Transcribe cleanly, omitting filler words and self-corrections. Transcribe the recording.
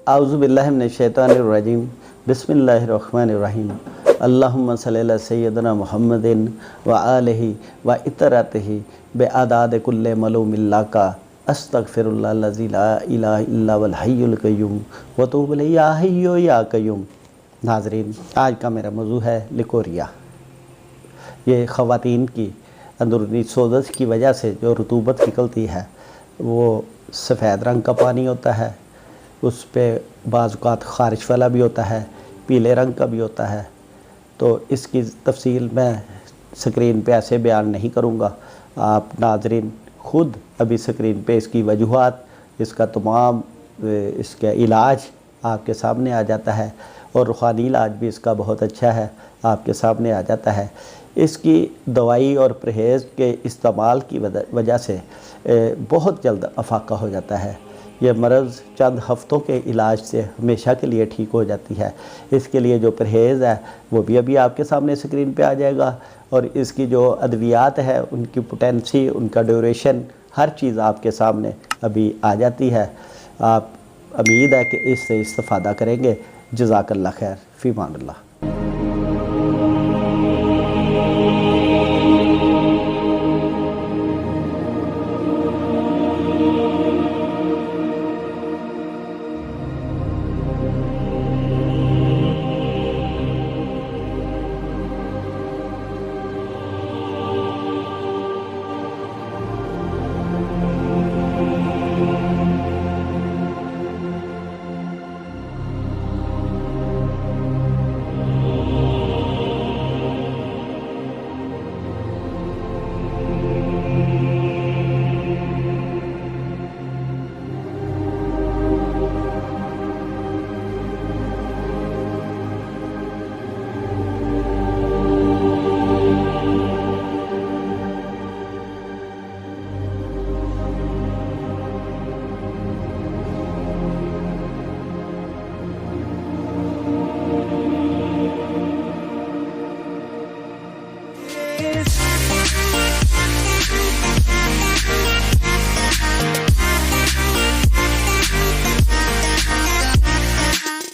आउज़ुबिल्लाहि मिनश्शैतानिर्रजीम बिस्मिल्लाहिर्रहमानिर्रहीम अल्लाहुम्मा सल्लि अला सय्यिदिना मुहम्मदिन व आलिहि व इतरतिहि बिअदाद कुल्लि मलूमिल्लाका अस्तगफिरुल्लाह लज़ी ला इलाहा इल्ला हुवल हय्युल क़य्यूम व तूबु इलैहि या हय्यु या क़य्यूम। नाज़रीन, आज का मेरा मौज़ू है लिकोरिया। ये ख़वातीन की अंदरूनी सोज़श की वजह से जो रतूबत निकलती है वो सफ़ेद रंग का पानी होता है, उस पर बाज़ औक़ात ख़ारिश वाला भी होता है, पीले रंग का भी होता है। तो इसकी तफ़सील मैं स्क्रीन पे ऐसे बयान नहीं करूँगा। आप नाज़रीन ख़ुद अभी स्क्रीन पे इसकी वजूहात, इसका तमाम इसका इलाज आपके सामने आ जाता है और रूहानी इलाज भी इसका बहुत अच्छा है, आपके सामने आ जाता है। इसकी दवाई और परहेज़ के इस्तेमाल की वजह से बहुत जल्द अफाका हो जाता है। यह मर्ज़ चंद हफ़्तों के इलाज से हमेशा के लिए ठीक हो जाती है। इसके लिए जो परहेज़ है वो भी अभी आपके सामने स्क्रीन पे आ जाएगा और इसकी जो अद्वियात है उनकी पोटेंसी, उनका ड्यूरेशन, हर चीज़ आपके सामने अभी आ जाती है। आप उम्मीद है कि इससे इस्तिफ़ादा करेंगे। जज़ाकल्लाह खैर, फ़ी अमानिल्लाह।